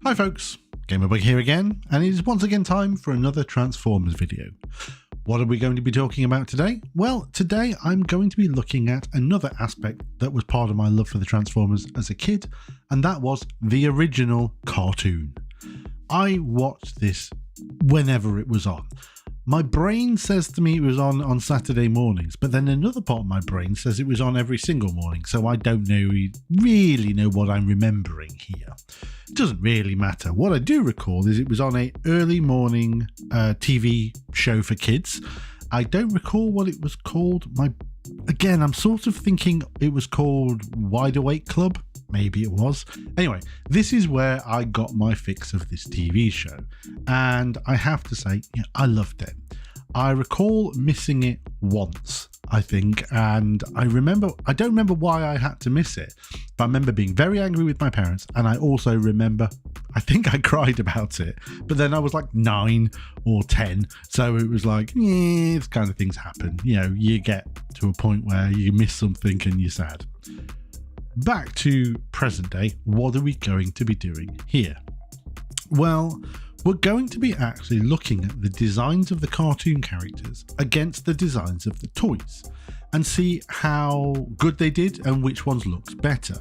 Hi folks, GamerBug here again, and it is once again time for another Transformers video. What are we going to be talking about today? Well, today I'm going to be looking at another aspect that was part of my love for the Transformers as a kid, and that was the original cartoon. I watched this whenever it was on. My brain says to me it was on Saturday mornings, but then another part of my brain says it was on every single morning, so I don't really know what I'm remembering here. It doesn't really matter. What I do recall is it was on a early morning TV show for kids. I don't recall what it was called. Again, I'm sort of thinking it was called Wide Awake Club. Maybe it was. Anyway, this is where I got my fix of this TV show. And I have to say, I loved it. I recall missing it once, I think, and I don't remember why I had to miss it, but I remember being very angry with my parents, and I also remember, I think I cried about it, but then I was like 9 or 10, so it was like, this kind of things happen. You get to a point where you miss something and you're sad. Back to present day, what are we going to be doing here? Well, we're going to be actually looking at the designs of the cartoon characters against the designs of the toys and see how good they did and which ones looked better.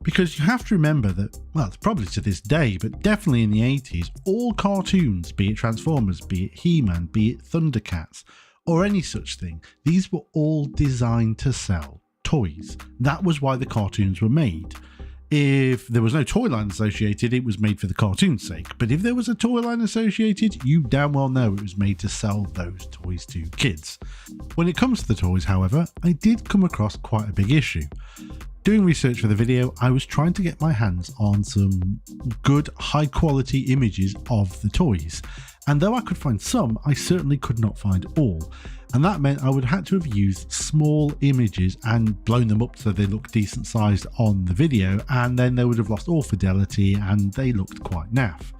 Because you have to remember that, well, it's probably to this day, but definitely in the 80s, all cartoons, be it Transformers, be it He-Man, be it Thundercats, or any such thing, these were all designed to sell toys. That was why the cartoons were made. If there was no toy line associated, it was made for the cartoon's sake. But if there was a toy line associated, you damn well know it was made to sell those toys to kids. When it comes to the toys, however, I did come across quite a big issue. Doing research for the video, I was trying to get my hands on some good, high quality images of the toys. And though I could find some, I certainly could not find all. And that meant I would have had to have used small images and blown them up so they looked decent sized on the video, and then they would have lost all fidelity and they looked quite naff.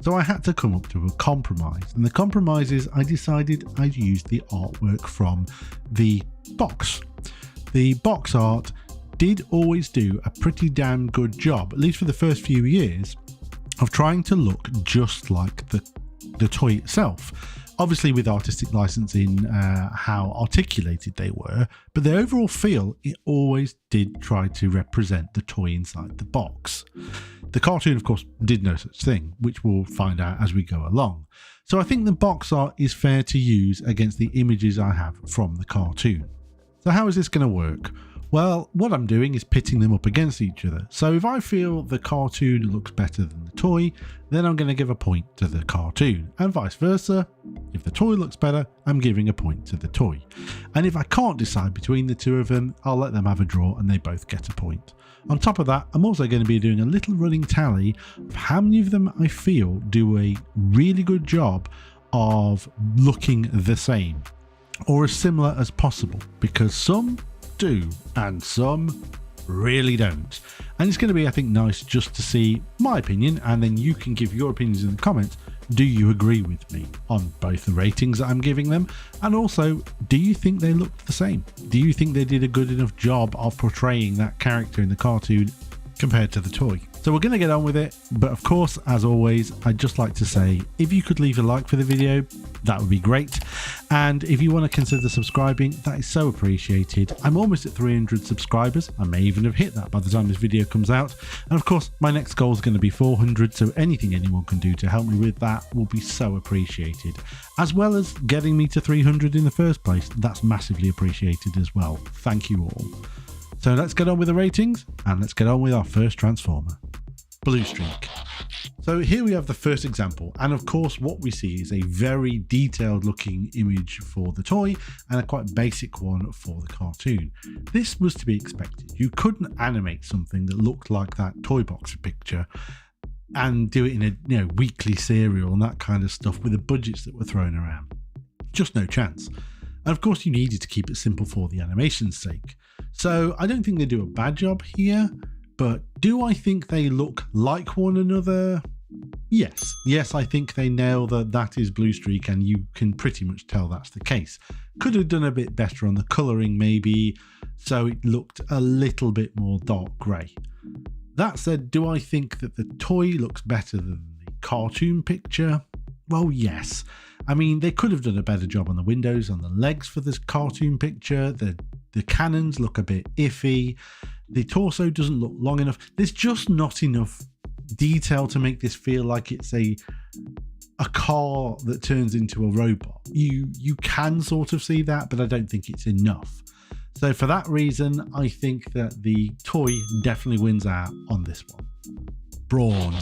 So I had to come up to a compromise, and the compromise is I decided I'd use the artwork from the box. The box art did always do a pretty damn good job, at least for the first few years, of trying to look just like the toy itself. Obviously with artistic license in how articulated they were, but the overall feel, it always did try to represent the toy inside the box. The cartoon, of course, did no such thing, which we'll find out as we go along. So I think the box art is fair to use against the images I have from the cartoon. So how is this going to work? Well, what I'm doing is pitting them up against each other. So if I feel the cartoon looks better than the toy, then I'm going to give a point to the cartoon, and vice versa. If the toy looks better, I'm giving a point to the toy. And if I can't decide between the two of them, I'll let them have a draw and they both get a point. On top of that, I'm also going to be doing a little running tally of how many of them I feel do a really good job of looking the same or as similar as possible, because some do and some really don't. And it's going to be, I think, nice just to see my opinion, and then you can give your opinions in the comments. Do you agree with me on both the ratings that I'm giving them, and also do you think they looked the same? Do you think they did a good enough job of portraying that character in the cartoon compared to the toy? So we're going to get on with it, but of course, as always, I'd just like to say, if you could leave a like for the video, that would be great. And if you want to consider subscribing, that is so appreciated. I'm almost at 300 subscribers. I may even have hit that by the time this video comes out. And of course, my next goal is going to be 400, so anything anyone can do to help me with that will be so appreciated. As well as getting me to 300 in the first place, that's massively appreciated as well. Thank you all. So let's get on with the ratings, and let's get on with our first Transformer, Blue Streak. So here we have the first example, and of course what we see is a very detailed looking image for the toy and a quite basic one for the cartoon. This was to be expected. You couldn't animate something that looked like that toy box picture and do it in a weekly serial and that kind of stuff with the budgets that were thrown around. Just no chance. And of course you needed to keep it simple for the animation's sake. So I don't think they do a bad job here, but do I think they look like one another? Yes, I think they nail that is Blue Streak, and you can pretty much tell that's the case. Could have done a bit better on the colouring maybe, so it looked a little bit more dark grey. That said, do I think that the toy looks better than the cartoon picture? Well, yes. I mean, they could have done a better job on the windows, on the legs for this cartoon picture. The cannons look a bit iffy. The torso doesn't look long enough. There's just not enough detail to make this feel like it's a car that turns into a robot. You can sort of see that, but I don't think it's enough. So for that reason, I think that the toy definitely wins out on this one. Brawn.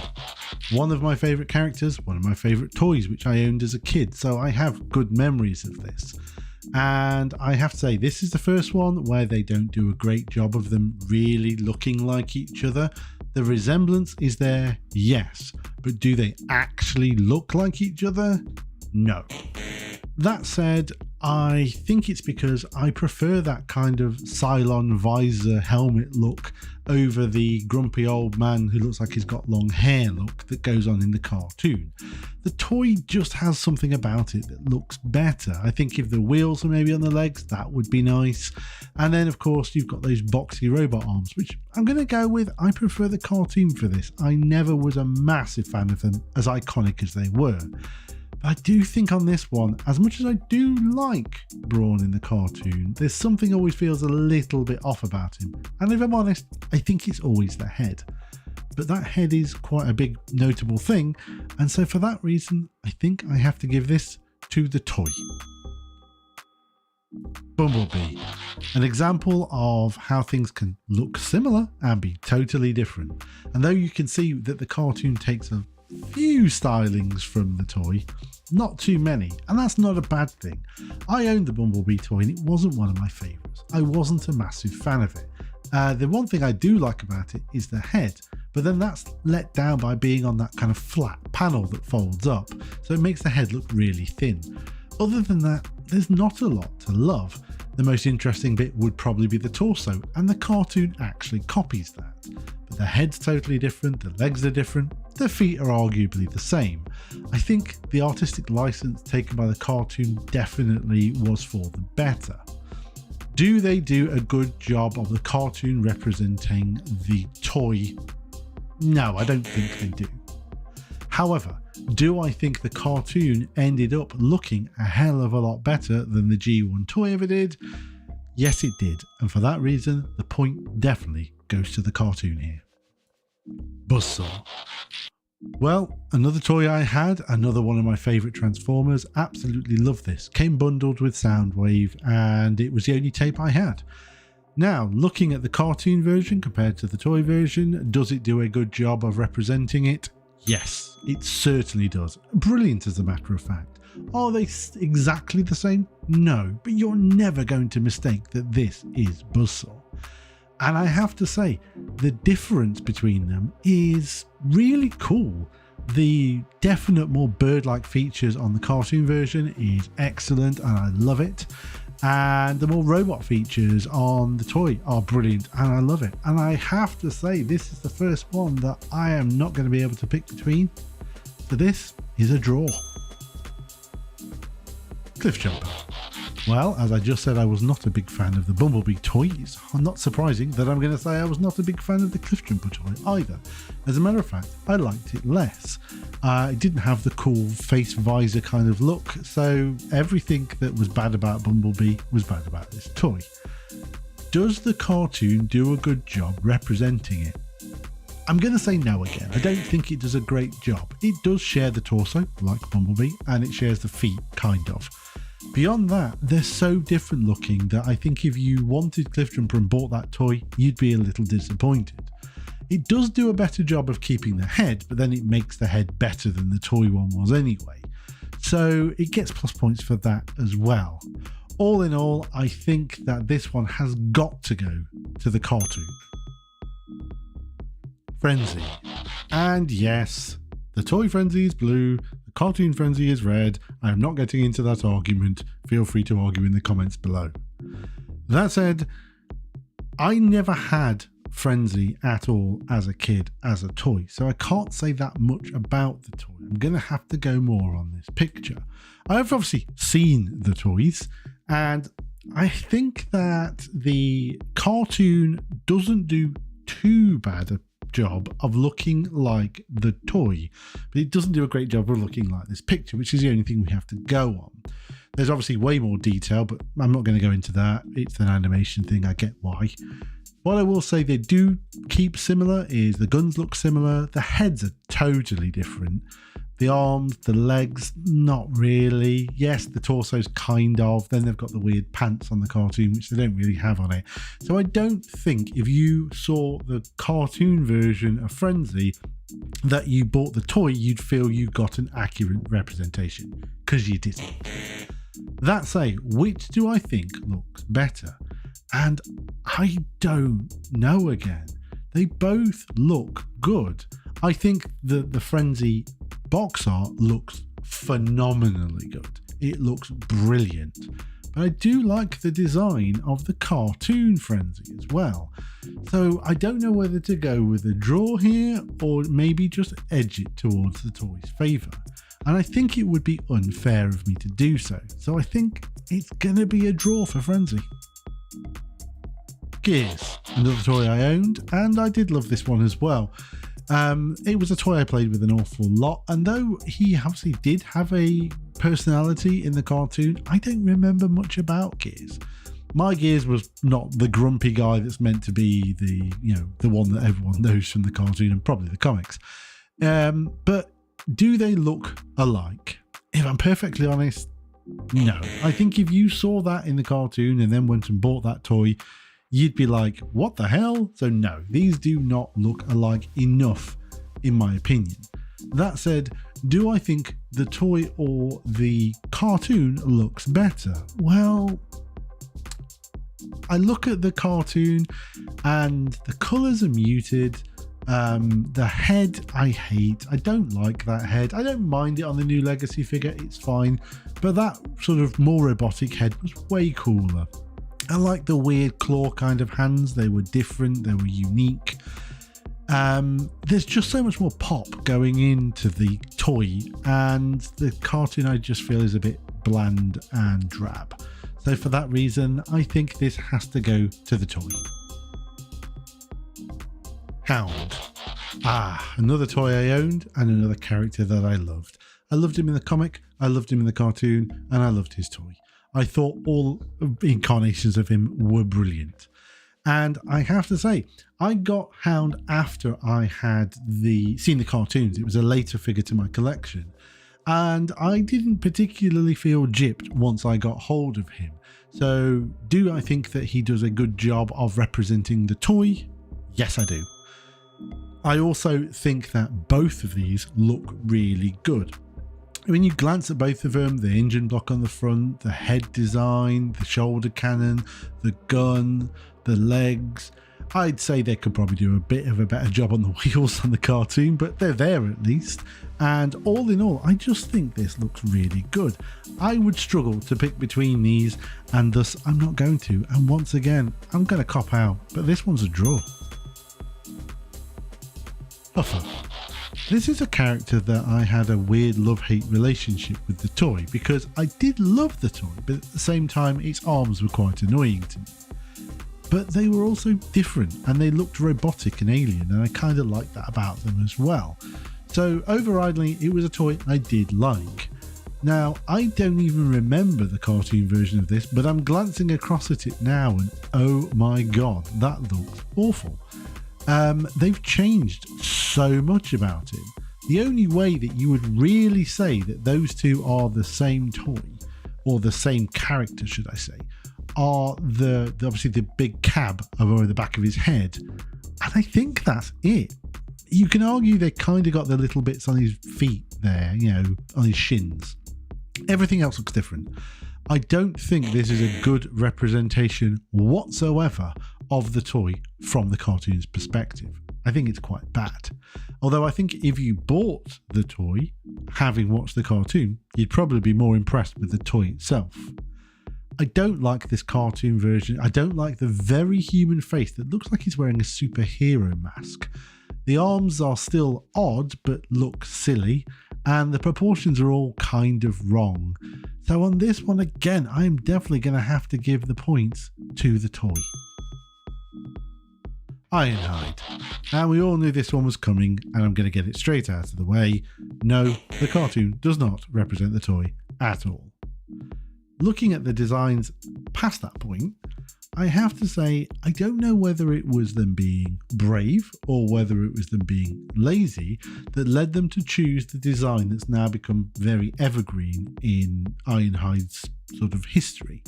One of my favourite characters, one of my favourite toys, which I owned as a kid, so I have good memories of this. And I have to say, this is the first one where they don't do a great job of them really looking like each other. The resemblance is there, yes, but do they actually look like each other? No. That said, I think it's because I prefer that kind of Cylon visor helmet look over the grumpy old man who looks like he's got long hair look that goes on in the cartoon. The toy just has something about it that looks better. I think if the wheels were maybe on the legs, that would be nice. And then of course you've got those boxy robot arms, which I'm going to go with. I prefer the cartoon for this. I never was a massive fan of them, as iconic as they were. But I do think on this one, as much as I do like Brawn in the cartoon, there's something always feels a little bit off about him. And if I'm honest, I think it's always the head. But that head is quite a big notable thing, and so for that reason, I think I have to give this to the toy. Bumblebee. An example of how things can look similar and be totally different. And though you can see that the cartoon takes a few stylings from the toy, not too many, and that's not a bad thing. I owned the Bumblebee toy and it wasn't one of my favourites. I wasn't a massive fan of it. The one thing I do like about it is the head, but then that's let down by being on that kind of flat panel that folds up, so it makes the head look really thin. Other than that, there's not a lot to love. The most interesting bit would probably be the torso, and the cartoon actually copies that. But the head's totally different, the legs are different, the feet are arguably the same. I think the artistic license taken by the cartoon definitely was for the better. Do they do a good job of the cartoon representing the toy? No, I don't think they do. However, do I think the cartoon ended up looking a hell of a lot better than the G1 toy ever did? Yes, it did, and for that reason, the point definitely goes to the cartoon here. Buzzsaw. Well, another toy I had, another one of my favourite Transformers. Absolutely love this. Came bundled with Soundwave, and it was the only tape I had. Now, looking at the cartoon version compared to the toy version, does it do a good job of representing it? Yes, it certainly does. Brilliant, as a matter of fact. Are they exactly the same? No, but you're never going to mistake that this is Buzzsaw. And I have to say, the difference between them is really cool. The definite more bird-like features on the cartoon version is excellent and I love it. And the more robot features on the toy are brilliant and I love it. And I have to say, this is the first one that I am not going to be able to pick between. So this is a draw. Cliff Jumper. Well, as I just said, I was not a big fan of the Bumblebee toy. It's not surprising that I'm going to say I was not a big fan of the Cliff Jumper toy either. As a matter of fact, I liked it less. It didn't have the cool face visor kind of look, so everything that was bad about Bumblebee was bad about this toy. Does the cartoon do a good job representing it? I'm going to say no again. I don't think it does a great job. It does share the torso, like Bumblebee, and it shares the feet, kind of. Beyond that, they're so different looking that I think if you wanted Cliff Jumper and bought that toy, you'd be a little disappointed. It does do a better job of keeping the head, but then it makes the head better than the toy one was anyway. So it gets plus points for that as well. All in all, I think that this one has got to go to the cartoon. Frenzy. And yes, the toy Frenzy is blue, the cartoon Frenzy is red. I am not getting into that argument. Feel free to argue in the comments below. That said, I never had Frenzy at all as a kid, as a toy, so I can't say that much about the toy. I'm going to have to go more on this picture. I've obviously seen the toys, and I think that the cartoon doesn't do too bad a job of looking like the toy, but it doesn't do a great job of looking like this picture, which is the only thing we have to go on. There's obviously way more detail, but I'm not going to go into that. It's an animation thing. I get why. What I will say they do keep similar is the guns look similar. The heads are totally different. The arms, the legs, not really. Yes, the torso's kind of. Then they've got the weird pants on the cartoon, which they don't really have on it. So I don't think if you saw the cartoon version of Frenzy that you bought the toy, you'd feel you got an accurate representation, because you didn't. That said, which do I think looks better? And I don't know again. They both look good. I think the Frenzy box art looks phenomenally good. It looks brilliant. But I do like the design of the cartoon Frenzy as well. So I don't know whether to go with a draw here or maybe just edge it towards the toy's favour. And I think it would be unfair of me to do so. So I think it's going to be a draw for Frenzy. Gears, another toy I owned, and I did love this one as well. It was a toy I played with an awful lot, and though he obviously did have a personality in the cartoon, I don't remember much about Gears. My Gears was not the grumpy guy that's meant to be the one that everyone knows from the cartoon and probably the comics. But do they look alike? If I'm perfectly honest, no. I think if you saw that in the cartoon and then went and bought that toy, you'd be like, what the hell? So no, these do not look alike enough, in my opinion. That said, do I think the toy or the cartoon looks better? Well, I look at the cartoon and the colours are muted. The head I hate. I don't like that head. I don't mind it on the new Legacy figure, it's fine. But that sort of more robotic head was way cooler. I like the weird claw kind of hands. They were different, they were unique. There's just so much more pop going into the toy, and the cartoon I just feel is a bit bland and drab. So for that reason, I think this has to go to the toy. Hound. Another toy I owned and another character that I loved. I loved him in the comic, I loved him in the cartoon, and I loved his toy. I thought all incarnations of him were brilliant. And I have to say, I got Hound after I had seen the cartoons. It was a later figure to my collection. And I didn't particularly feel gypped once I got hold of him. So do I think that he does a good job of representing the toy? Yes, I do. I also think that both of these look really good. When you glance at both of them, the engine block on the front, the head design, the shoulder cannon, the gun, the legs, I'd say they could probably do a bit of a better job on the wheels on the cartoon, but they're there at least. And all in all, I just think this looks really good. I would struggle to pick between these, and thus I'm not going to. And once again, I'm going to cop out, but this one's a draw. Puffer. This is a character that I had a weird love-hate relationship with the toy, because I did love the toy, but at the same time its arms were quite annoying to me. But they were also different and they looked robotic and alien, and I kind of liked that about them as well. So overridingly, it was a toy I did like. Now, I don't even remember the cartoon version of this, but I'm glancing across at it now and oh my god, that looks awful. They've changed so much about him. The only way that you would really say that those two are the same toy, or the same character should I say, are obviously the big cab over the back of his head, and I think that's it. You can argue they kind of got the little bits on his feet there, on his shins. Everything else looks different. I don't think this is a good representation whatsoever of the toy from the cartoon's perspective. I think it's quite bad. Although I think if you bought the toy, having watched the cartoon, you'd probably be more impressed with the toy itself. I don't like this cartoon version. I don't like the very human face that looks like he's wearing a superhero mask. The arms are still odd but look silly, and the proportions are all kind of wrong. So on this one again, I'm definitely going to have to give the points to the toy. Ironhide. And we all knew this one was coming, and I'm going to get it straight out of the way. No, the cartoon does not represent the toy at all. Looking at the designs past that point, I have to say, I don't know whether it was them being brave or whether it was them being lazy that led them to choose the design that's now become very evergreen in Ironhide's sort of history.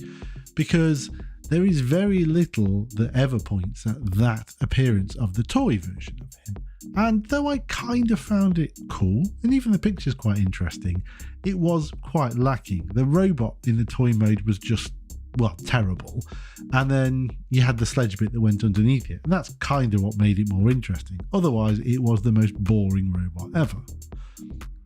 Because there is very little that ever points at that appearance of the toy version of him. And though I kind of found it cool, and even the picture's quite interesting, it was quite lacking. The robot in the toy mode was just, well, terrible. And then you had the sledge bit that went underneath it. And that's kind of what made it more interesting. Otherwise, it was the most boring robot ever.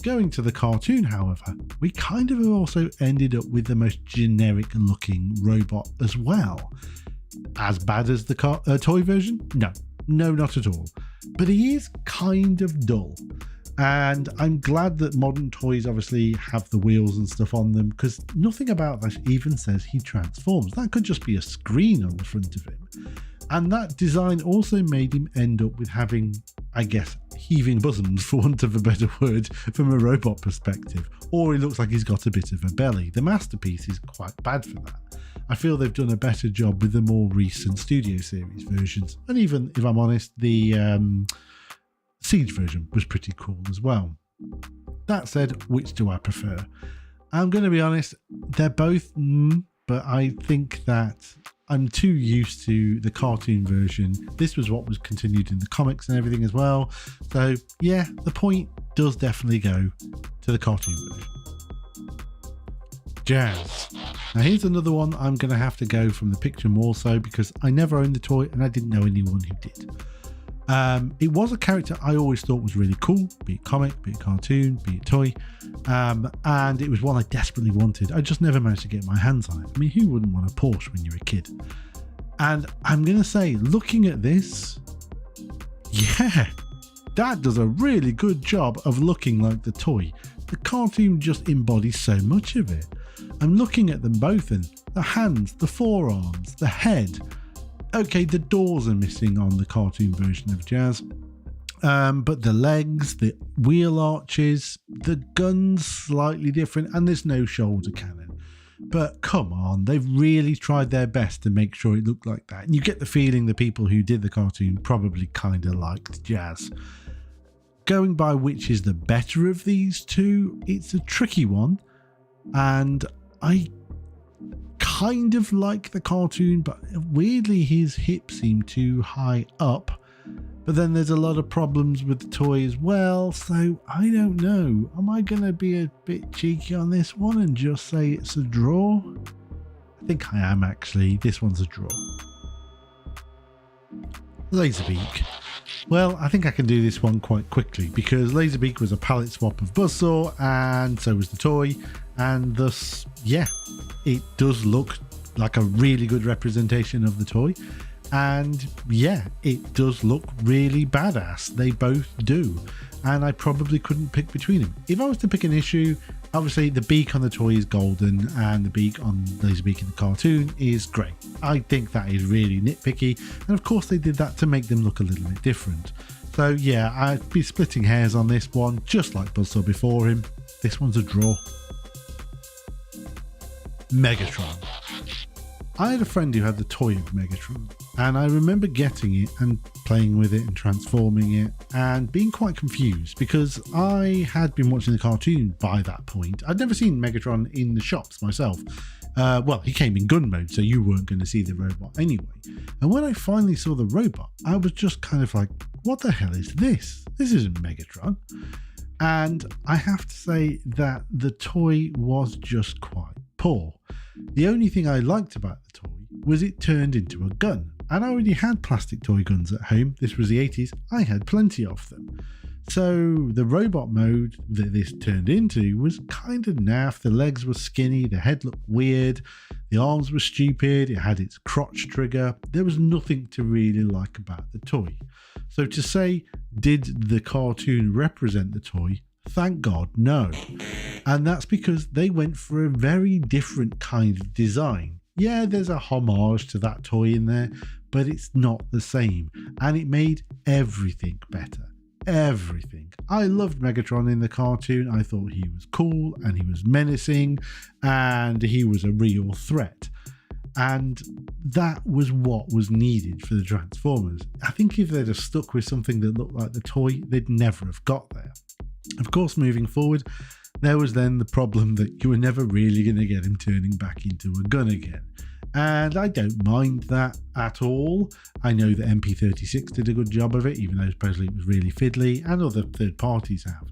Going to the cartoon, however, we kind of also ended up with the most generic looking robot as well. As bad as the toy version? No, not at all. But he is kind of dull. And I'm glad that modern toys obviously have the wheels and stuff on them, because nothing about that even says he transforms. That could just be a screen on the front of him. And that design also made him end up with having, I guess, heaving bosoms, for want of a better word, from a robot perspective. Or he looks like he's got a bit of a belly. The Masterpiece is quite bad for that. I feel they've done a better job with the more recent Studio Series versions. And even, if I'm honest, the Siege version was pretty cool as well. That said, which do I prefer? I'm going to be honest, they're both, but I think that I'm too used to the cartoon version. This was what was continued in the comics and everything as well. So yeah, the point does definitely go to the cartoon version. Jazz. Now here's another one I'm going to have to go from the picture more so because I never owned the toy and I didn't know anyone who did. It was a character I always thought was really cool, be it comic, be it cartoon, be it toy, and it was one I desperately wanted. I just never managed to get my hands on it. I mean, who wouldn't want a Porsche when you're a kid? And I'm going to say, looking at this, yeah, that does a really good job of looking like the toy. The cartoon just embodies so much of it. I'm looking at them both, and the hands, the forearms, the head. Okay, the doors are missing on the cartoon version of Jazz, but the legs, the wheel arches, the gun's slightly different, and there's no shoulder cannon. But come on, they've really tried their best to make sure it looked like that. And you get the feeling the people who did the cartoon probably kind of liked Jazz. Going by which is the better of these two, it's a tricky one, and I kind of like the cartoon, but weirdly his hips seem too high up. But then there's a lot of problems with the toy as well, so I don't know. Am I going to be a bit cheeky on this one and just say it's a draw? I think I am actually. This one's a draw. Laserbeak. Well, I think I can do this one quite quickly because Laserbeak was a palette swap of Buzzsaw and so was the toy, and thus, yeah, it does look like a really good representation of the toy. And yeah, it does look really badass. They both do. And I probably couldn't pick between them. If I was to pick an issue, obviously the beak on the toy is golden and the beak on Laserbeak in the cartoon is grey. I think that is really nitpicky. And of course they did that to make them look a little bit different. So yeah, I'd be splitting hairs on this one, just like Buzzsaw before him. This one's a draw. Megatron. I had a friend who had the toy of Megatron, and I remember getting it and playing with it and transforming it and being quite confused because I had been watching the cartoon by that point. I'd never seen Megatron in the shops myself. Well, he came in gun mode, so you weren't going to see the robot anyway. And when I finally saw the robot, I was just kind of like, what the hell is this? This isn't Megatron. And I have to say that the toy was just quite poor. The only thing I liked about the toy was it turned into a gun. And I already had plastic toy guns at home. This was the 80s. I had plenty of them. So the robot mode that this turned into was kind of naff. The legs were skinny. The head looked weird. The arms were stupid. It had its crotch trigger. There was nothing to really like about the toy. So to say, did the cartoon represent the toy? Thank God, no. And that's because they went for a very different kind of design. Yeah, there's a homage to that toy in there, but it's not the same. And it made everything better. Everything. I loved Megatron in the cartoon. I thought he was cool and he was menacing and he was a real threat. And that was what was needed for the Transformers. I think if they'd have stuck with something that looked like the toy, they'd never have got there. Of course, moving forward, there was then the problem that you were never really going to get him turning back into a gun again. And I don't mind that at all. I know that MP36 did a good job of it, even though supposedly it was really fiddly, and other third parties have.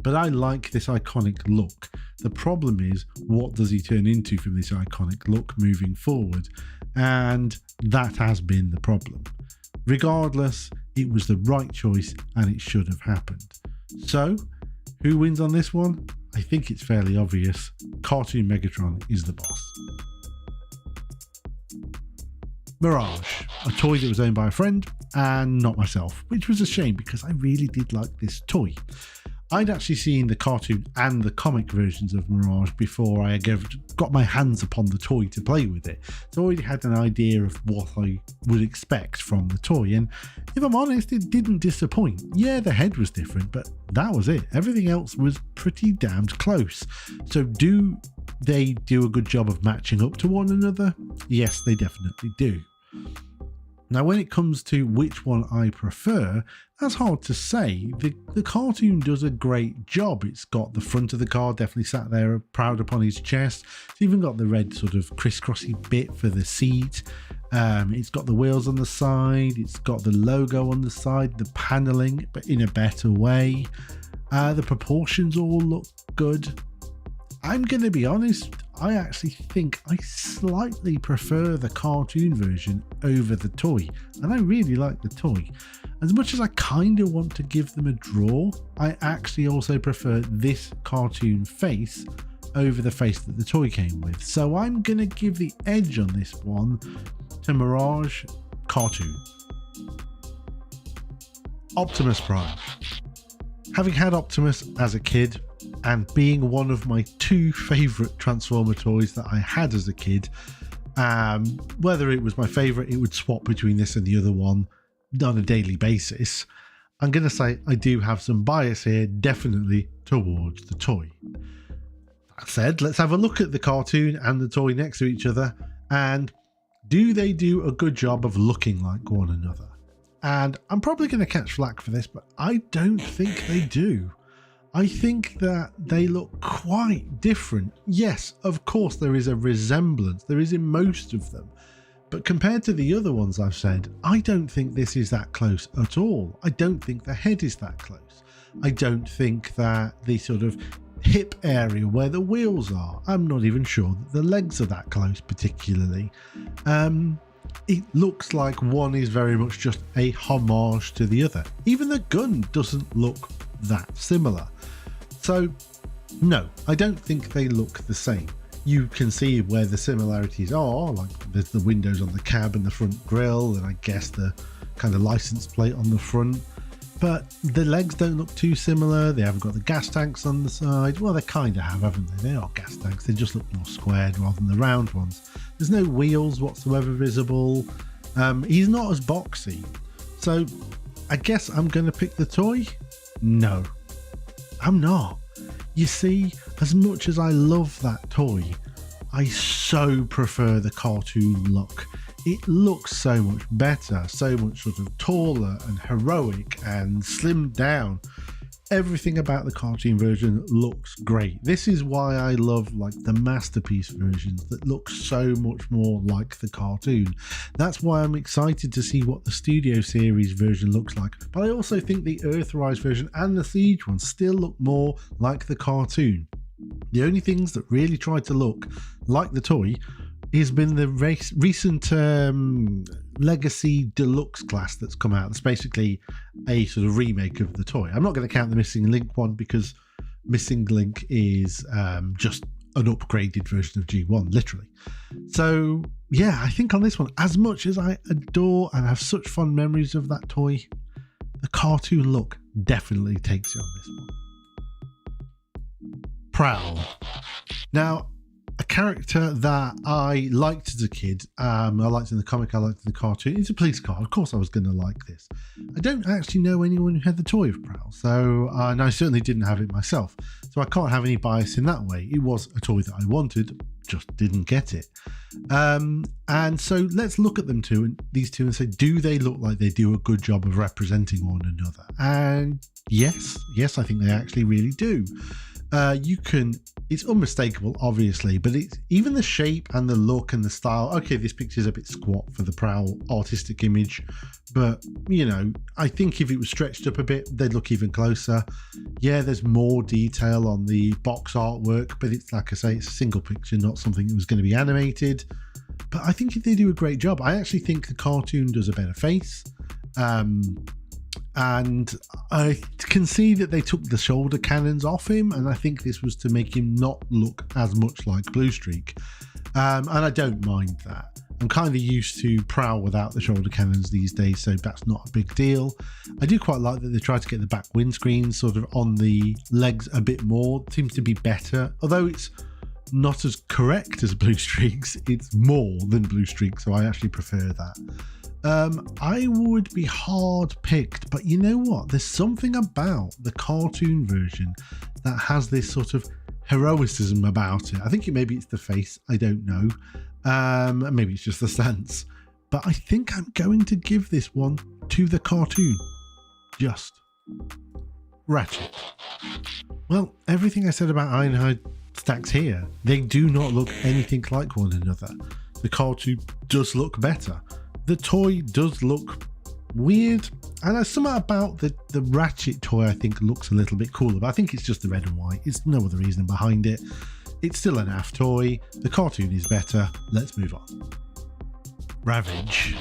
But I like this iconic look. The problem is, what does he turn into from this iconic look moving forward? And that has been the problem. Regardless, it was the right choice and it should have happened. So, who wins on this one? I think it's fairly obvious. Cartoon Megatron is the boss. Mirage, a toy that was owned by a friend and not myself, which was a shame because I really did like this toy. I'd actually seen the cartoon and the comic versions of Mirage before I got my hands upon the toy to play with it. So I already had an idea of what I would expect from the toy, and if I'm honest, it didn't disappoint. Yeah, the head was different, but that was it. Everything else was pretty damned close. So do they do a good job of matching up to one another? Yes, they definitely do. Now, when it comes to which one I prefer, that's hard to say. The cartoon does a great job. It's got the front of the car definitely sat there proud upon his chest. It's even got the red sort of crisscrossy bit for the seat. It's got the wheels on the side. It's got the logo on the side, the paneling, but in a better way. The proportions all look good. I'm going to be honest, I actually think I slightly prefer the cartoon version over the toy, and I really like the toy. As much as I kind of want to give them a draw, I actually also prefer this cartoon face over the face that the toy came with. So I'm going to give the edge on this one to Mirage Cartoon. Optimus Prime. Having had Optimus as a kid, and being one of my two favourite Transformer toys that I had as a kid, whether it was my favourite, it would swap between this and the other one on a daily basis. I'm going to say I do have some bias here, definitely towards the toy. That said, let's have a look at the cartoon and the toy next to each other, and do they do a good job of looking like one another? And I'm probably going to catch flack for this, but I don't think they do. I think that they look quite different. Yes, of course there is a resemblance, there is in most of them, but compared to the other ones I've said, I don't think this is that close at all. I don't think the head is that close. I don't think that the sort of hip area where the wheels are, I'm not even sure that the legs are that close particularly. It looks like one is very much just a homage to the other. Even the gun doesn't look that similar. So no, I don't think they look the same. You can see where the similarities are, like there's the windows on the cab and the front grille, and I guess the kind of license plate on the front, but the legs don't look too similar. They haven't got the gas tanks on the side. Well, they kind of have, haven't they? They are gas tanks, they just look more squared rather than the round ones. There's no wheels whatsoever visible. He's not as boxy, so I guess I'm going to pick the toy. No, I'm not. You see, as much as I love that toy, I so prefer the cartoon look. It looks so much better, so much sort of taller and heroic and slimmed down. Everything about the cartoon version looks great. This is why I love like the masterpiece versions that look so much more like the cartoon. That's why I'm excited to see what the Studio Series version looks like. But I also think the Earthrise version and the Siege one still look more like the cartoon. The only things that really try to look like the toy has been the recent Legacy Deluxe class that's come out. It's basically a sort of remake of the toy. I'm not going to count the Missing Link one because Missing Link is just an upgraded version of G1, literally. So yeah, I think on this one, as much as I adore and have such fond memories of that toy, the cartoon look definitely takes it on this one. Prowl. Now, I character that I liked as a kid. I liked in the comic, I liked in the cartoon. It's a police car. Of course I was going to like this. I don't actually know anyone who had the toy of Prowl, so and I certainly didn't have it myself. So I can't have any bias in that way. It was a toy that I wanted, just didn't get it. And so let's look at these two and say, do they look like they do a good job of representing one another? And yes, I think they actually really do. It's unmistakable, obviously, but it's even the shape and the look and the style. Okay, this picture's a bit squat for the Prowl artistic image, but you know, I think if it was stretched up a bit, they'd look even closer. Yeah, there's more detail on the box artwork, but it's like I say, it's a single picture, not something that was going to be animated. But I think they do a great job. I actually think the cartoon does a better face. And I can see that they took the shoulder cannons off him, and I think this was to make him not look as much like Bluestreak. And I don't mind that. I'm kind of used to Prowl without the shoulder cannons these days, so that's not a big deal. I do quite like that they tried to get the back windscreen sort of on the legs a bit more. It seems to be better, although it's not as correct as Bluestreak's. It's more than Bluestreak, so I actually prefer that. I would be hard picked, but you know what? There's something about the cartoon version that has this sort of heroicism about it. I think maybe it's the face, I don't know. Maybe it's just the stance. But I think I'm going to give this one to the cartoon. Just Ratchet. Well, everything I said about Ironhide stacks here. They do not look anything like one another. The cartoon does look better. The toy does look weird, and there's something about the Ratchet toy I think looks a little bit cooler, but I think it's just the red and white. It's no other reason behind it. It's still an AF toy. The cartoon is better. Let's move on. Ravage.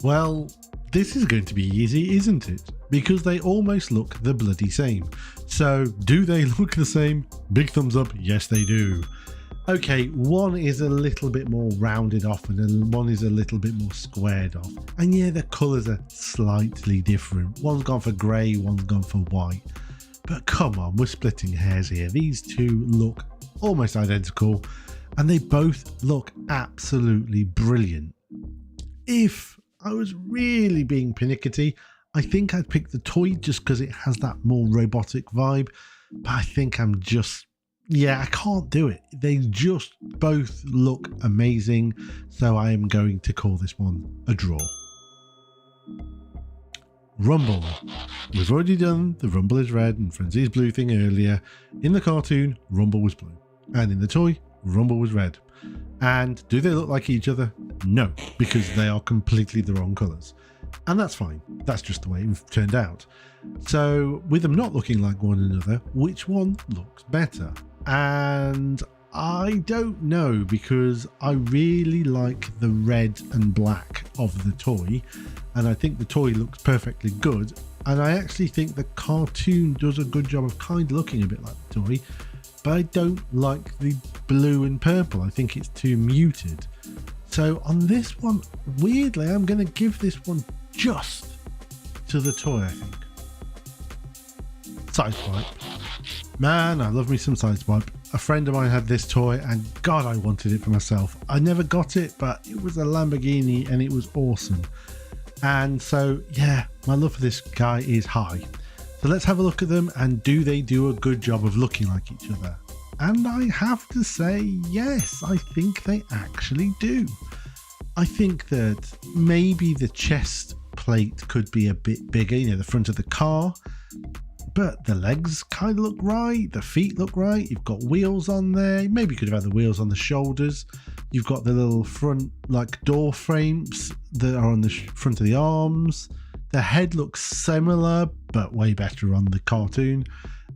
Well, this is going to be easy, isn't it? Because they almost look the bloody same. So do they look the same? Big thumbs up. Yes, they do. Okay, one is a little bit more rounded off and one is a little bit more squared off. And yeah, the colours are slightly different. One's gone for grey, one's gone for white. But come on, we're splitting hairs here. These two look almost identical and they both look absolutely brilliant. If I was really being pernickety, I think I'd pick the toy just because it has that more robotic vibe. But I think I'm just... yeah, I can't do it. They just both look amazing. So I am going to call this one a draw. Rumble. We've already done the Rumble is red and Frenzy is blue thing earlier. In the cartoon, Rumble was blue. And in the toy, Rumble was red. And do they look like each other? No, because they are completely the wrong colours. And that's fine. That's just the way it turned out. So with them not looking like one another, which one looks better? And I don't know, because I really like the red and black of the toy, and I think the toy looks perfectly good, and I actually think the cartoon does a good job of kind of looking a bit like the toy, but I don't like the blue and purple. I think it's too muted. So on this one, weirdly, I'm going to give this one just to the toy, I think. Sideswipe. Man, I love me some Sideswipe. A friend of mine had this toy and God, I wanted it for myself. I never got it, but it was a Lamborghini and it was awesome. And so, yeah, my love for this guy is high. So let's have a look at them, and do they do a good job of looking like each other? And I have to say, yes, I think they actually do. I think that maybe the chest plate could be a bit bigger, you know, the front of the car. But the legs kind of look right, the feet look right, you've got wheels on there, maybe you could have had the wheels on the shoulders, you've got the little front like door frames that are on the front of the arms, the head looks similar but way better on the cartoon.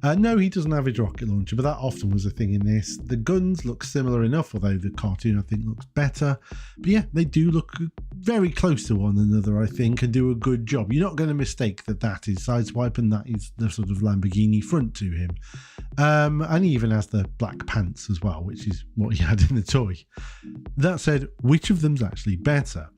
No, he doesn't have his rocket launcher, but that often was a thing in this. The guns look similar enough, although the cartoon I think looks better. But yeah, they do look very close to one another, I think, and do a good job. You're not going to mistake that that is Sideswipe and that is the sort of Lamborghini front to him. And he even has the black pants as well, which is what he had in the toy. That said, which of them's actually better?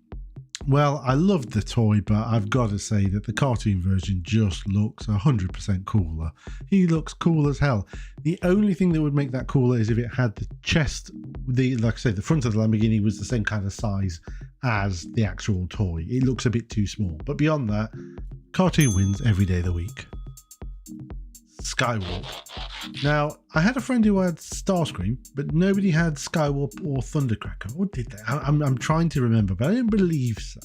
Well, I loved the toy, but I've got to say that the cartoon version just looks 100% cooler. He looks cool as hell. The only thing that would make that cooler is if it had the chest, like I said, the front of the Lamborghini was the same kind of size as the actual toy. It looks a bit too small. But beyond that, cartoon wins every day of the week. Skywarp. Now, I had a friend who had Starscream, but nobody had Skywarp or Thundercracker. Or did they? I'm trying to remember, but I don't believe so.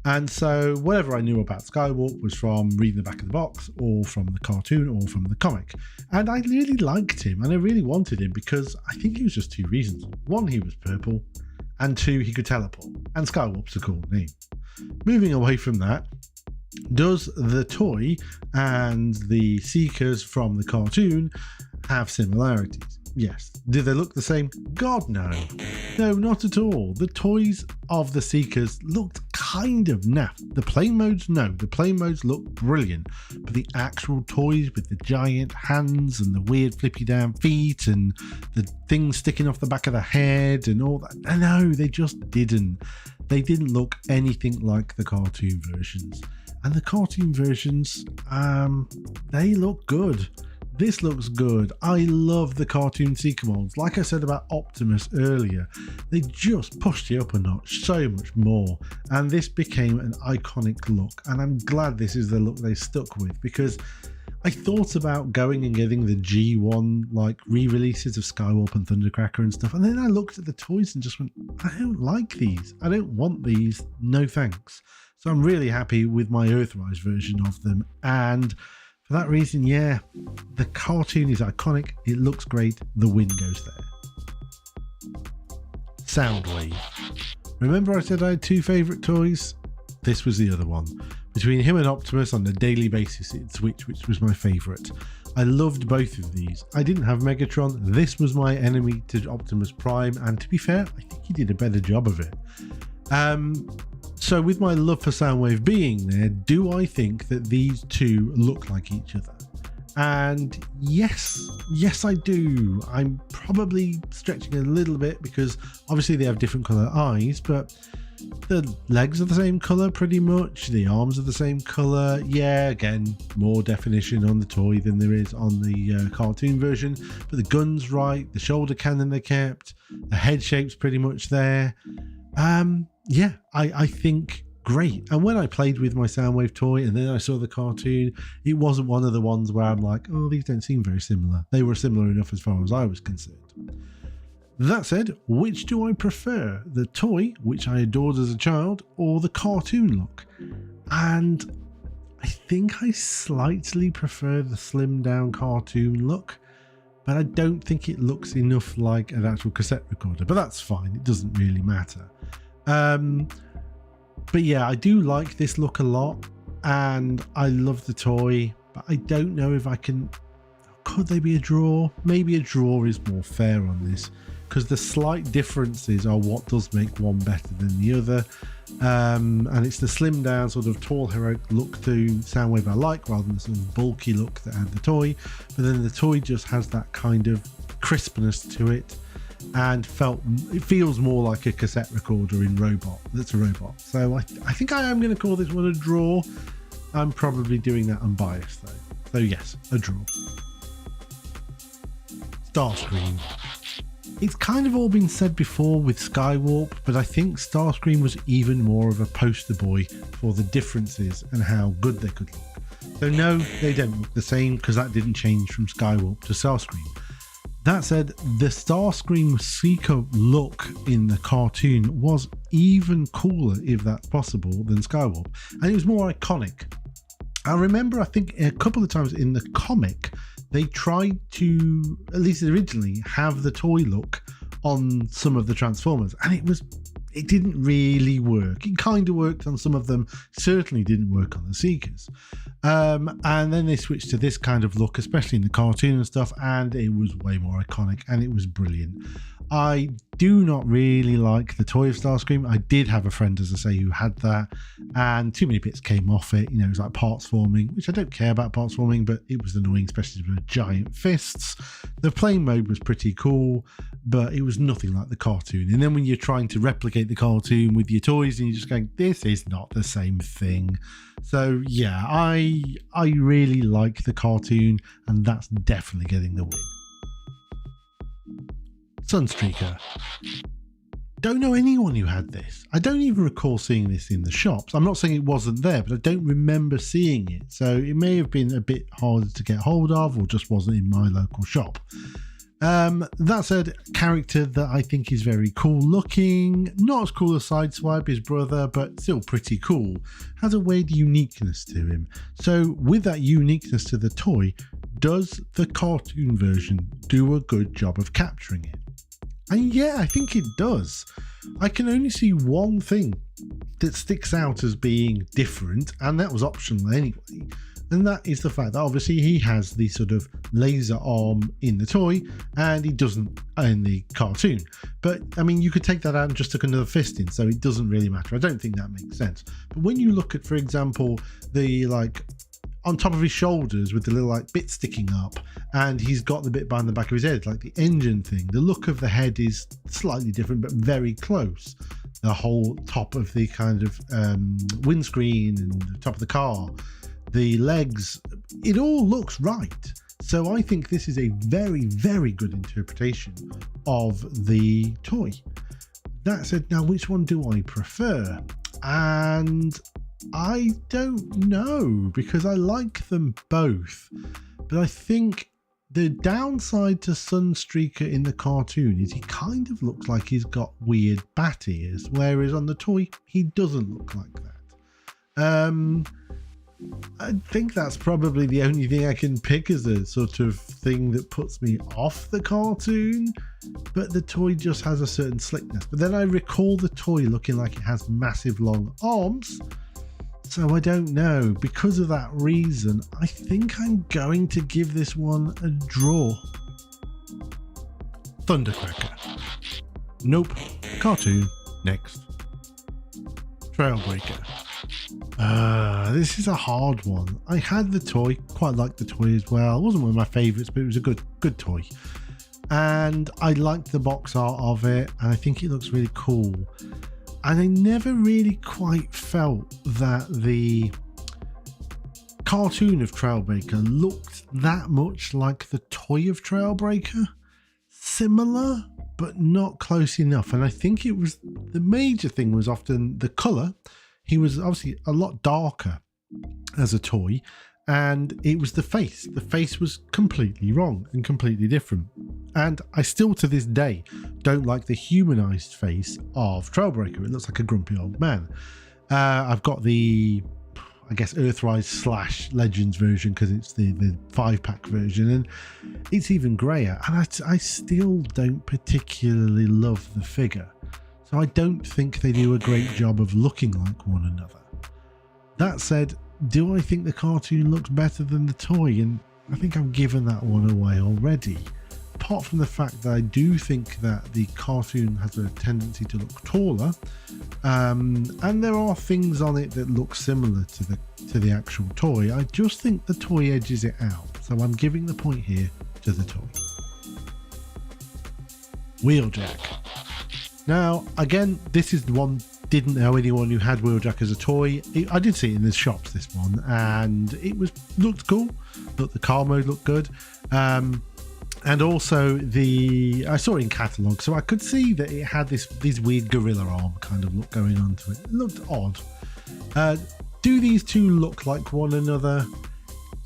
And so whatever I knew about Skywarp was from reading the back of the box, or from the cartoon, or from the comic. And I really liked him, and I really wanted him because I think it was just two reasons. One, he was purple, and two, he could teleport. And Skywarp's a cool name. Moving away from that, does the toy and the Seekers from the cartoon have similarities? Yes. Do they look the same? God, no. No, not at all. The toys of the Seekers looked kind of naff. The play modes, no. The play modes look brilliant. But the actual toys with the giant hands and the weird flippy down feet and the things sticking off the back of the head and all that, no, they just didn't. They didn't look anything like the cartoon versions. And the cartoon versions, they look good. This looks good. I love the cartoon Seeker molds. Like I said about Optimus earlier, they just pushed it up a notch so much more. And this became an iconic look. And I'm glad this is the look they stuck with, because I thought about going and getting the G1 like re-releases of Skywarp and Thundercracker and stuff. And then I looked at the toys and just went, I don't like these. I don't want these. No thanks. So I'm really happy with my Earthrise version of them. And for that reason, yeah, the cartoon is iconic. It looks great. The win goes there. Soundwave. Remember I said I had two favourite toys? This was the other one. Between him and Optimus on a daily basis, it'd switch which was my favourite. I loved both of these. I didn't have Megatron. This was my enemy to Optimus Prime. And to be fair, I think he did a better job of it. So with my love for Soundwave being there, do I think that these two look like each other? And yes, I do. I'm probably stretching a little bit because obviously they have different colour eyes, but the legs are the same colour pretty much. The arms are the same colour. Yeah, again, more definition on the toy than there is on the cartoon version. But the gun's right, the shoulder cannon they kept, the head shape's pretty much there. Yeah, I think great. And when I played with my Soundwave toy and then I saw the cartoon, it wasn't one of the ones where I'm like, oh, these don't seem very similar. They were similar enough as far as I was concerned. That said, which do I prefer? The toy, which I adored as a child, or the cartoon look? And I think I slightly prefer the slimmed down cartoon look, but I don't think it looks enough like an actual cassette recorder, but that's fine. It doesn't really matter. But yeah, I do like this look a lot and I love the toy, but I don't know if I can, could they be a draw? Maybe a draw is more fair on this because the slight differences are what does make one better than the other. And it's the slim down sort of tall heroic look to Soundwave I like rather than the sort of bulky look that had the toy. But then the toy just has that kind of crispness to it. And it feels more like a cassette recorder in robot. That's a robot. So I think I am going to call this one a draw. I'm probably doing that unbiased though. So yes, a draw. Starscream. It's kind of all been said before with Skywarp, but I think Starscream was even more of a poster boy for the differences and how good they could look. So no, they don't look the same because that didn't change from Skywarp to Starscream. That said, the Starscream Seeker look in the cartoon was even cooler, if that's possible, than Skywarp. And it was more iconic. I remember, I think a couple of times in the comic, they tried to, at least originally, have the toy look on some of the Transformers. And it didn't really work. It kind of worked on some of them, certainly didn't work on the Seekers. And then they switched to this kind of look, especially in the cartoon and stuff, and it was way more iconic and it was brilliant. I do not really like the toy of Starscream. I did have a friend, as I say, who had that, and too many bits came off it. You know, it was like parts forming, which I don't care about parts forming, but it was annoying, especially with giant fists. The playing mode was pretty cool, but it was nothing like the cartoon. And then when you're trying to replicate associate the cartoon with your toys and you're just going, this is not the same thing. So yeah, I really like the cartoon, and that's definitely getting the win. Sunstreaker. Don't know anyone who had this. I don't even recall seeing this in the shops. I'm not saying it wasn't there, but I don't remember seeing it. So it may have been a bit harder to get hold of, or just wasn't in my local shop. That said, character that I think is very cool looking, not as cool as Sideswipe, his brother, but still pretty cool, has a weird uniqueness to him. So with that uniqueness to the toy, does the cartoon version do a good job of capturing it? And yeah, I think it does. I can only see one thing that sticks out as being different, and that was optional anyway. And that is the fact that obviously he has the sort of laser arm in the toy and he doesn't in the cartoon. But I mean, you could take that out and just took another fist in, so it doesn't really matter. I don't think that makes sense. But when you look at, for example, the like on top of his shoulders with the little like bit sticking up, and he's got the bit behind the back of his head, like the engine thing, the look of the head is slightly different, but very close. The whole top of the kind of windscreen and the top of the car, the legs, it all looks right. So I think this is a very, very good interpretation of the toy. That said, now which one do I prefer? And I don't know, because I like them both. But I think the downside to Sunstreaker in the cartoon is he kind of looks like he's got weird bat ears, whereas on the toy, he doesn't look like that. I think that's probably the only thing I can pick as a sort of thing that puts me off the cartoon, but the toy just has a certain slickness. But then I recall the toy looking like it has massive long arms, so I don't know. Because of that reason, I think I'm going to give this one a draw. Thundercracker. Nope. Cartoon. Next. Trailbreaker. This is a hard one. I had the toy, quite liked the toy as well. It wasn't one of my favourites, but it was a good toy. And I liked the box art of it, and I think it looks really cool. And I never really quite felt that the cartoon of Trailbreaker looked that much like the toy of Trailbreaker. Similar, but not close enough. And I think it was, the major thing was often the colour. He was obviously a lot darker as a toy, and it was the face. The face was completely wrong and completely different. And I still to this day don't like the humanized face of Trailbreaker. It looks like a grumpy old man. I've got the, I guess, Earthrise / Legends version because it's the 5-pack version, and it's even grayer. And I still don't particularly love the figure. So I don't think they do a great job of looking like one another. That said, do I think the cartoon looks better than the toy? And I think I've given that one away already. Apart from the fact that I do think that the cartoon has a tendency to look taller, and there are things on it that look similar to the actual toy. I just think the toy edges it out. So I'm giving the point here to the toy. Wheeljack. Now, again, this is the one, didn't know anyone who had Wheeljack as a toy. I did see it in the shops, this one, and it looked cool. The car mode looked good. And also I saw it in catalogue, so I could see that it had this weird gorilla arm kind of look going on to it. It looked odd. Do these two look like one another?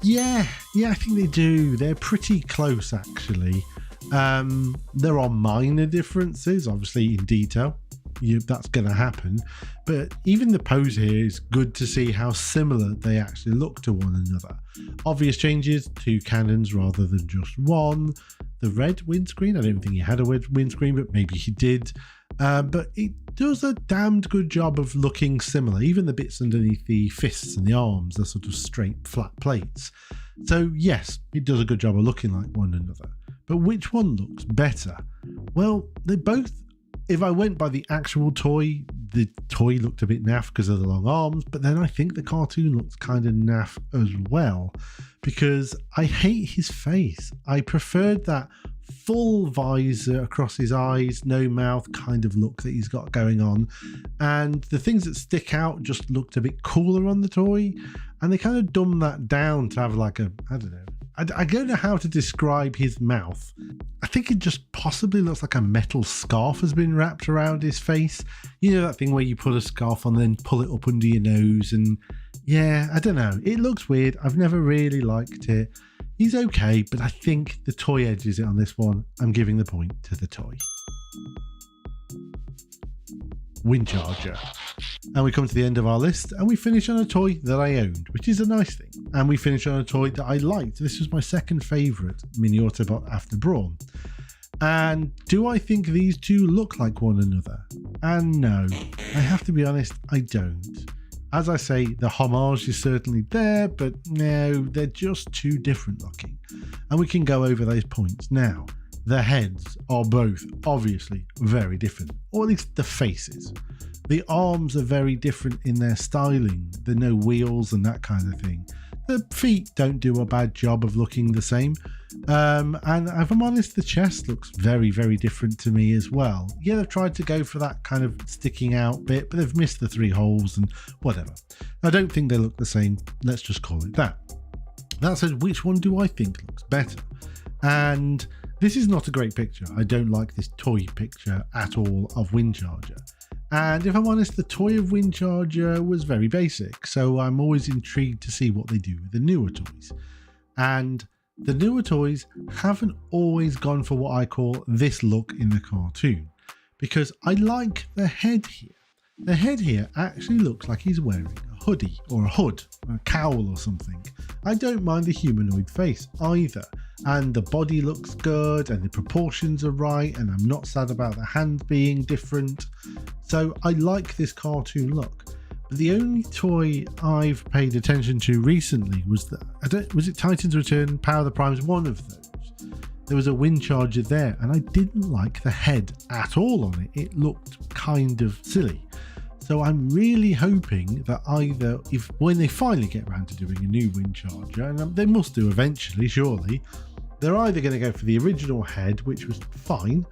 Yeah, I think they do. They're pretty close, actually. There are minor differences, obviously, in detail. That's going to happen, but even the pose here is good to see how similar they actually look to one another. Obvious changes, 2 cannons rather than just one. The red windscreen, I don't think he had a red windscreen, but maybe he did. But it does a damned good job of looking similar. Even the bits underneath the fists and the arms are sort of straight flat plates. So yes, it does a good job of looking like one another. But which one looks better? Well, they both If I went by the actual toy, the toy looked a bit naff because of the long arms, but then I think the cartoon looks kind of naff as well because I hate his face. I preferred that full visor across his eyes, no mouth kind of look that he's got going on. And the things that stick out just looked a bit cooler on the toy. And they kind of dumbed that down to have like a, I don't know. I don't know how to describe his mouth. I think it just possibly looks like a metal scarf has been wrapped around his face. You know that thing where you put a scarf on, then pull it up under your nose, and yeah, I don't know. It looks weird. I've never really liked it. He's okay, but I think the toy edges it on this one. I'm giving the point to the toy. Wind Charger. And we come to the end of our list and we finish on a toy that I owned, which is a nice thing. And we finish on a toy that I liked. This was my second favourite mini Autobot after Brawn. And do I think these two look like one another? And no, I have to be honest, I don't. As I say, the homage is certainly there, but no, they're just too different looking. And we can go over those points now. The heads are both obviously very different, or at least the faces. The arms are very different in their styling. There are no wheels and that kind of thing. The feet don't do a bad job of looking the same. And if I'm honest, the chest looks very, very different to me as well. Yeah, they've tried to go for that kind of sticking out bit, but they've missed the 3 holes and whatever. I don't think they look the same. Let's just call it that. That said, which one do I think looks better? And this is not a great picture. I don't like this toy picture at all of Wind Charger. And if I'm honest, the toy of Wind Charger was very basic, so I'm always intrigued to see what they do with the newer toys. And the newer toys haven't always gone for what I call this look in the cartoon, because I like the head here. The head here actually looks like he's wearing a hoodie or a hood or a cowl or something. I don't mind the humanoid face either. And the body looks good and the proportions are right, and I'm not sad about the hand being different. So I like this cartoon look. But the only toy I've paid attention to recently was was it Titan's Return, Power of the Primes, one of those. There was a Wind Charger there and I didn't like the head at all on it. It looked kind of silly. So I'm really hoping that either, when they finally get around to doing a new Wind Charger, and they must do eventually, surely, they're either going to go for the original head, which was fine,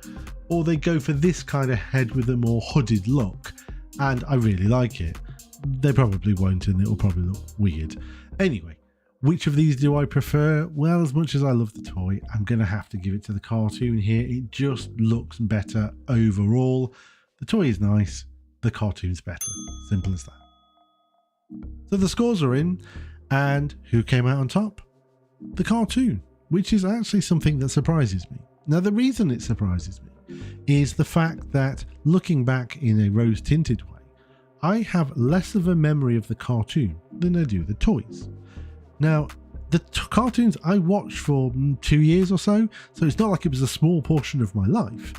or they go for this kind of head with a more hooded look, and I really like it. They probably won't, and it'll probably look weird. Anyway, which of these do I prefer? Well, as much as I love the toy, I'm going to have to give it to the cartoon here. It just looks better overall. The toy is nice. The cartoon's better. Simple as that. So the scores are in, and who came out on top? The cartoon, which is actually something that surprises me. Now, the reason it surprises me is the fact that looking back in a rose-tinted way, I have less of a memory of the cartoon than I do the toys. Now, the cartoons I watched for 2 years or so it's not like it was a small portion of my life,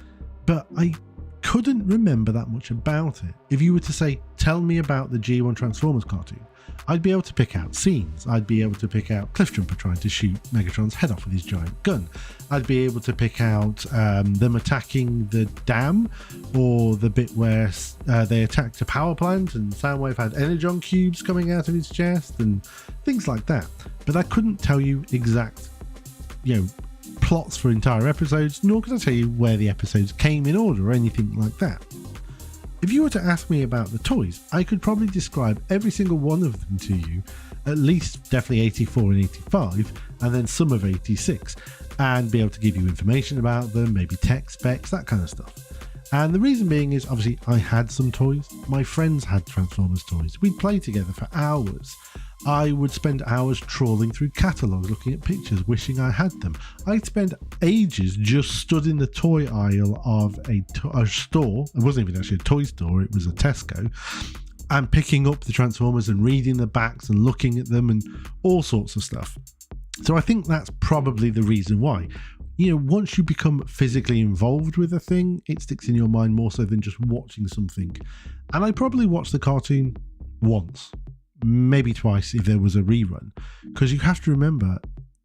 but I couldn't remember that much about it. If you were to say, tell me about the G1 Transformers cartoon, I'd be able to pick out scenes. I'd be able to pick out Cliffjumper trying to shoot Megatron's head off with his giant gun. I'd be able to pick out them attacking the dam, or the bit where they attacked a power plant and Soundwave had energon cubes coming out of his chest and things like that. But I couldn't tell you exact, plots for entire episodes, nor could I tell you where the episodes came in order or anything like that. If you were to ask me about the toys, I could probably describe every single one of them to you, at least definitely 84 and 85, and then some of 86, and be able to give you information about them, maybe tech specs, that kind of stuff. And the reason being is, obviously, I had some toys. My friends had Transformers toys. We'd play together for hours. I would spend hours trawling through catalogues, looking at pictures, wishing I had them. I'd spend ages just stood in the toy aisle of a store. It wasn't even actually a toy store, it was a Tesco, and picking up the Transformers and reading the backs and looking at them and all sorts of stuff. So I think that's probably the reason why. Once you become physically involved with a thing, it sticks in your mind more so than just watching something. And I probably watched the cartoon once, maybe twice if there was a rerun, because you have to remember,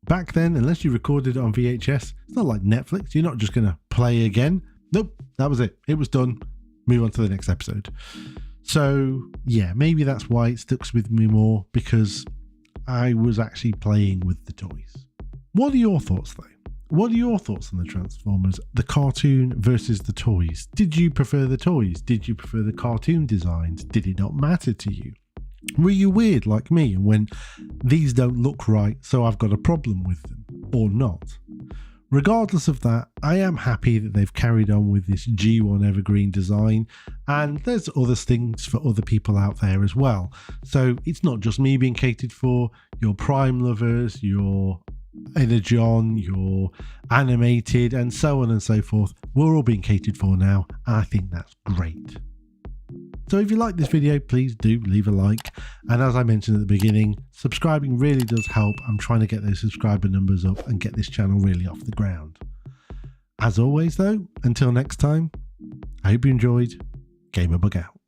back then, unless you recorded it on VHS, it's not like Netflix. You're not just going to play again. Nope, that was it. It was done. Move on to the next episode. So yeah, maybe that's why it sticks with me more, because I was actually playing with the toys. What are your thoughts though? What are your thoughts on the Transformers, the cartoon versus the toys? Did you prefer the toys? Did you prefer the cartoon designs? Did it not matter to you? Were you weird like me and when these don't look right, so I've got a problem with them, or not? Regardless of that, I am happy that they've carried on with this G1 Evergreen design, and there's other things for other people out there as well. So it's not just me being catered for, your Prime lovers, your Energon, your animated, and so on and so forth. We're all being catered for now, and I think that's great. So if you like this video, please do leave a like, and as I mentioned at the beginning, subscribing really does help. I'm trying to get those subscriber numbers up and get this channel really off the ground. As always though, until next time, I hope you enjoyed. GamerBugUK out.